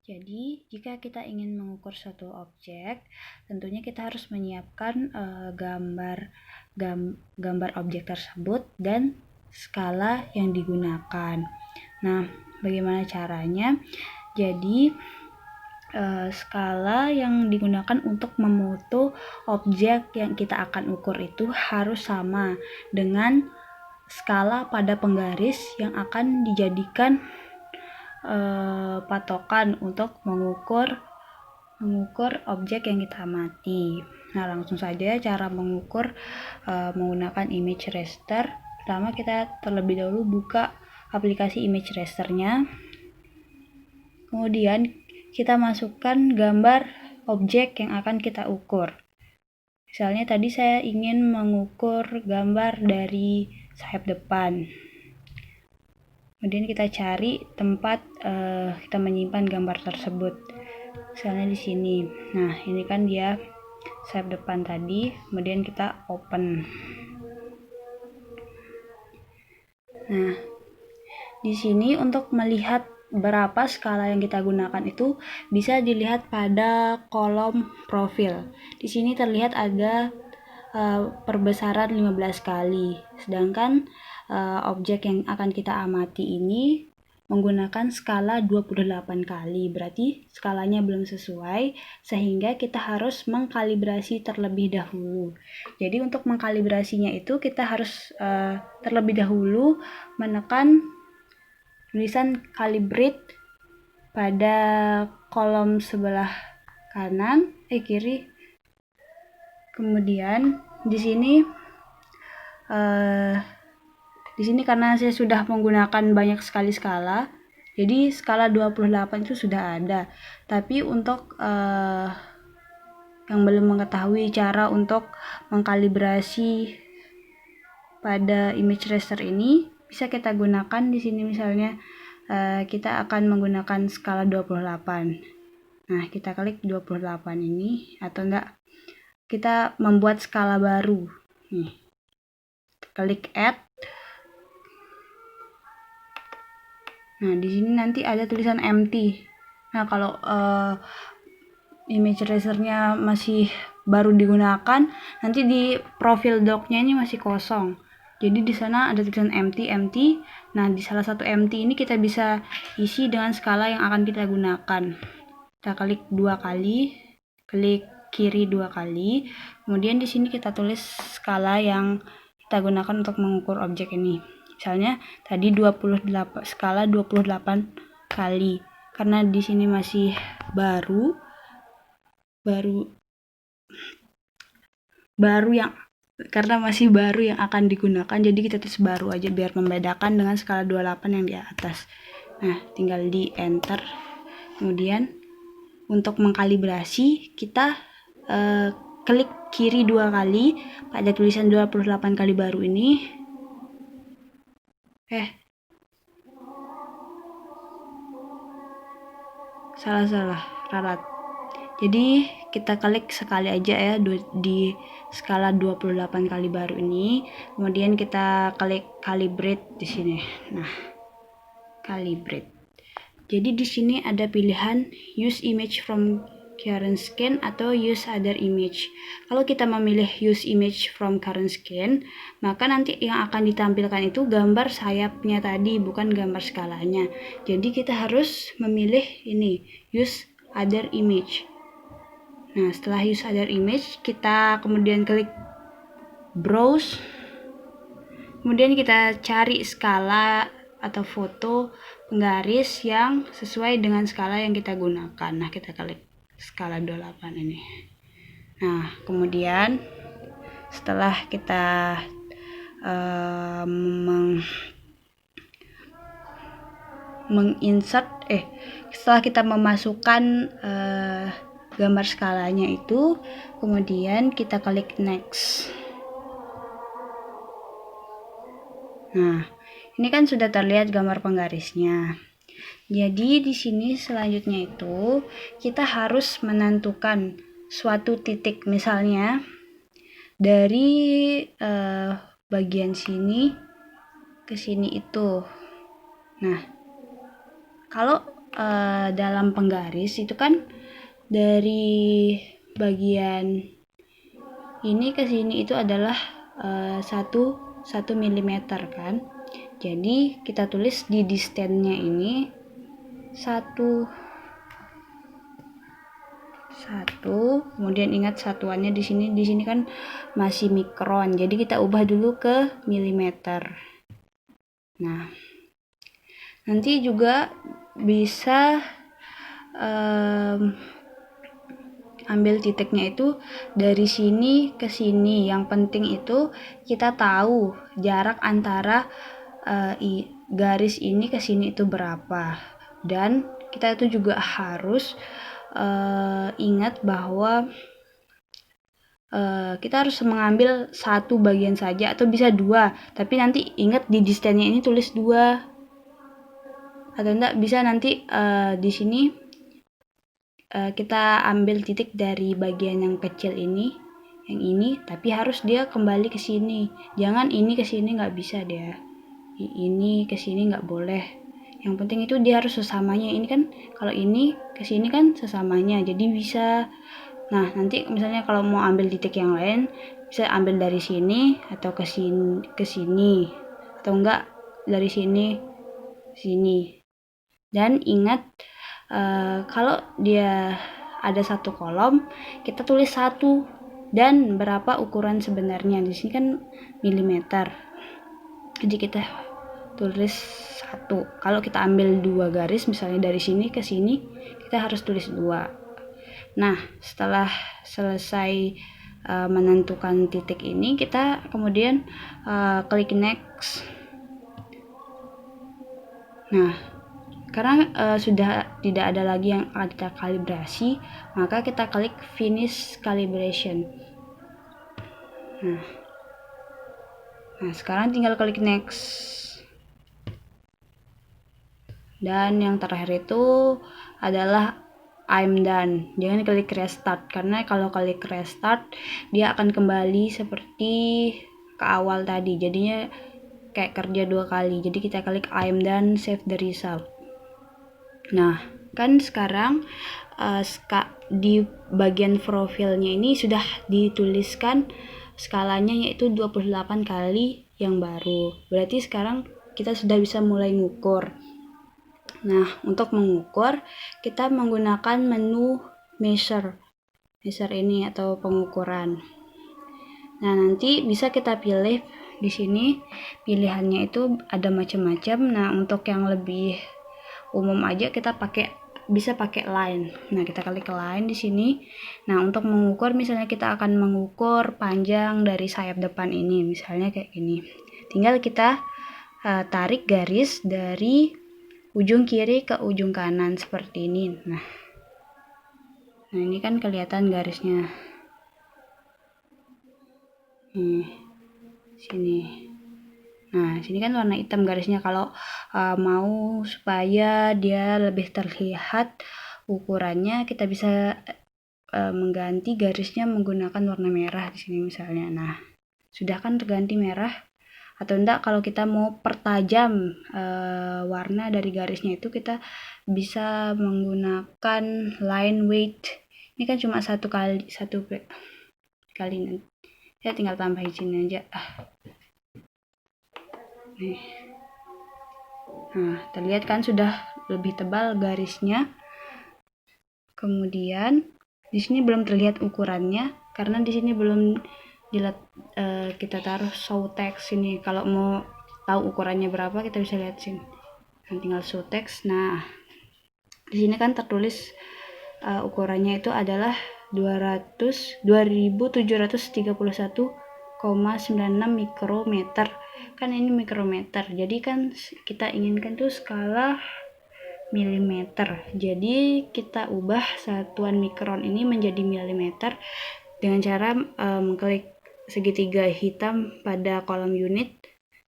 Jadi, jika kita ingin mengukur suatu objek, tentunya kita harus menyiapkan gambar objek tersebut dan skala yang digunakan. Nah, bagaimana caranya? Jadi, skala yang digunakan untuk memutu objek yang kita akan ukur itu harus sama dengan skala pada penggaris yang akan dijadikan patokan untuk mengukur objek yang kita amati. Nah, langsung saja cara mengukur menggunakan image raster. Pertama, kita terlebih dahulu buka aplikasi image rasternya. Kemudian kita masukkan gambar objek yang akan kita ukur. Misalnya tadi saya ingin mengukur gambar dari sayap depan. Kemudian kita cari tempat kita menyimpan gambar tersebut. Misalnya di sini. Nah, ini kan dia sayap depan tadi. Kemudian kita open. Nah, di sini untuk melihat berapa skala yang kita gunakan itu bisa dilihat pada kolom profil. Di sini terlihat ada perbesaran 15 kali. Sedangkan objek yang akan kita amati ini menggunakan skala 28 kali. Berarti skalanya belum sesuai sehingga kita harus mengkalibrasi terlebih dahulu. Jadi untuk mengkalibrasinya itu kita harus terlebih dahulu menekan tulisan calibrate pada kolom sebelah kiri. Kemudian di sini karena saya sudah menggunakan banyak sekali skala, jadi skala 28 itu sudah ada. Tapi untuk yang belum mengetahui cara untuk mengkalibrasi pada image raster ini, bisa kita gunakan di sini. Misalnya kita akan menggunakan skala 28. Nah, kita klik 28 ini, atau enggak kita membuat skala baru. Nih, klik add. Nah, di sini nanti ada tulisan empty. Nah, kalau image rasternya masih baru digunakan, nanti di profil doc-nya ini masih kosong. Jadi di sana ada tulisan empty. Nah, di salah satu empty ini kita bisa isi dengan skala yang akan kita gunakan. Kita klik 2 kali, klik kiri 2 kali. Kemudian di sini kita tulis skala yang kita gunakan untuk mengukur objek ini. Misalnya tadi 28, skala 28 kali. Karena di sini masih baru yang karena masih baru yang akan digunakan, jadi kita tulis baru aja biar membedakan dengan skala 28 yang di atas. Nah, tinggal di enter. Kemudian untuk mengkalibrasi kita klik kiri 2 kali pada tulisan 28 kali baru ini. Salah ralat. Jadi kita klik sekali aja ya di skala 28 kali baru ini. Kemudian kita klik calibrate di sini. Nah, calibrate. Jadi di sini ada pilihan use image from current scan atau use other image. Kalau kita memilih use image from current scan, maka nanti yang akan ditampilkan itu gambar sayapnya tadi, bukan gambar skalanya. Jadi kita harus memilih ini, use other image. Nah, setelah use other image, kita kemudian klik browse. Kemudian kita cari skala atau foto penggaris yang sesuai dengan skala yang kita gunakan. Nah, kita klik skala 28 ini. Nah, kemudian setelah kita setelah kita memasukkan gambar skalanya itu, kemudian kita klik next. Nah, ini kan sudah terlihat gambar penggarisnya. Jadi di sini selanjutnya itu kita harus menentukan suatu titik, misalnya dari bagian sini ke sini itu. Nah, kalau dalam penggaris itu kan dari bagian ini ke sini itu adalah 1 milimeter kan. Jadi kita tulis di distance-nya ini 1, kemudian ingat satuannya di sini kan masih mikron, jadi kita ubah dulu ke milimeter. Nah, nanti juga bisa ambil titiknya itu dari sini ke sini. Yang penting itu kita tahu jarak antara garis ini ke sini itu berapa, dan kita itu juga harus ingat bahwa kita harus mengambil satu bagian saja atau bisa 2, tapi nanti ingat di distance-nya ini tulis 2, atau enggak bisa nanti di sini kita ambil titik dari bagian yang kecil ini, yang ini, tapi harus dia kembali ke sini. Jangan ini ke sini, nggak bisa dia. Ini ke sini nggak boleh. Yang penting itu dia harus sesamanya. Ini kan kalau ini ke sini kan sesamanya, jadi bisa. Nah, nanti misalnya kalau mau ambil titik yang lain, bisa ambil dari sini atau ke sini atau enggak dari sini sini. Dan ingat kalau dia ada satu kolom, kita tulis 1 dan berapa ukuran sebenarnya. Di sini kan milimeter. Jadi kita tulis 1. Kalau kita ambil 2 garis misalnya dari sini ke sini, kita harus tulis 2. Nah, setelah selesai menentukan titik ini, kita kemudian klik next. Nah, karena sudah tidak ada lagi yang kita kalibrasi, maka kita klik finish calibration. Nah, sekarang tinggal klik next. Dan yang terakhir itu adalah I'm done. Jangan klik restart, karena kalau klik restart dia akan kembali seperti ke awal tadi. Jadinya kayak kerja 2 kali. Jadi kita klik I'm done, save the result. Nah, kan sekarang di bagian profilnya ini sudah dituliskan skalanya, yaitu 28 kali yang baru. Berarti sekarang kita sudah bisa mulai ngukur. Nah, untuk mengukur kita menggunakan menu measure ini atau pengukuran. Nah, nanti bisa kita pilih di sini. Pilihannya itu ada macam-macam. Nah, untuk yang lebih umum aja kita bisa pakai line. Nah, kita klik line di sini. Nah, untuk mengukur misalnya kita akan mengukur panjang dari sayap depan ini, misalnya kayak gini. Tinggal kita tarik garis dari ujung kiri ke ujung kanan seperti ini. Nah, ini kan kelihatan garisnya. Sini. Nah, sini kan warna hitam garisnya. Kalau mau supaya dia lebih terlihat ukurannya, kita bisa mengganti garisnya menggunakan warna merah di sini misalnya. Nah, sudah kan terganti merah. Atau enggak, kalau kita mau pertajam warna dari garisnya itu, kita bisa menggunakan line weight. Ini kan cuma satu kali nanti. Ya tinggal tambahin sini aja. Nih. Nah, terlihat kan sudah lebih tebal garisnya. Kemudian di sini belum terlihat ukurannya karena di sini belum kita taruh show text ini. Kalau mau tahu ukurannya berapa, kita bisa lihat sini. Nah, tinggal show text. Nah, di sini kan tertulis ukurannya itu adalah 2731,96 mikrometer. Kan ini mikrometer. Jadi kan kita inginkan tuh skala milimeter. Jadi kita ubah satuan mikron ini menjadi milimeter dengan cara mengklik segitiga hitam pada kolom unit.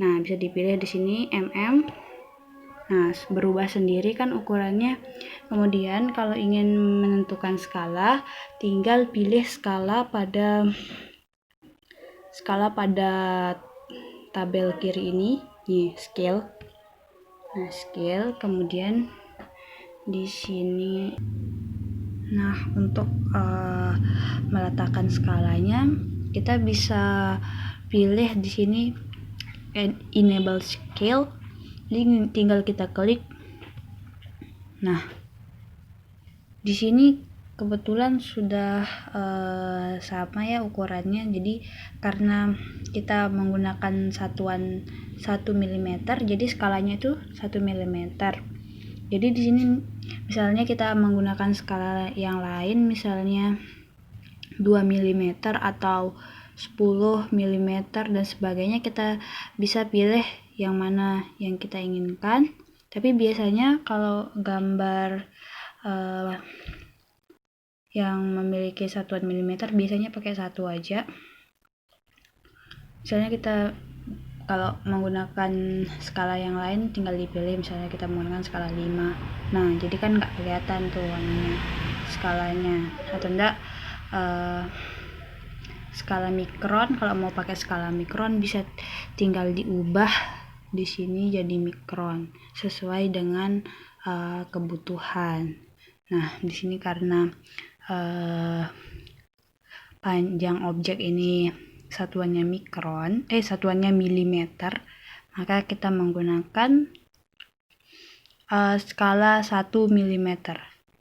Nah, bisa dipilih di sini mm. Nah, berubah sendiri kan ukurannya. Kemudian kalau ingin menentukan skala, tinggal pilih skala pada tabel kiri ini, nih scale. Nah, scale, kemudian di sini. Nah, untuk meletakkan skalanya, kita bisa pilih di sini enable scale. Jadi tinggal kita klik. Nah, di sini kebetulan sudah sama ya ukurannya. Jadi karena kita menggunakan satuan 1 mm, jadi skalanya itu 1 mm. Jadi di sini misalnya kita menggunakan skala yang lain, misalnya 2 mm atau 10 mm dan sebagainya, kita bisa pilih yang mana yang kita inginkan. Tapi biasanya kalau gambar yang memiliki satuan milimeter biasanya pakai 1 aja. Misalnya kita kalau menggunakan skala yang lain tinggal dipilih, misalnya kita menggunakan skala 5. Nah, jadi kan nggak kelihatan tuh warnanya skalanya. Atau enggak skala mikron, kalau mau pakai skala mikron bisa tinggal diubah di sini jadi mikron sesuai dengan kebutuhan. Nah, di sini karena panjang objek ini satuannya satuannya milimeter, maka kita menggunakan skala 1 mm.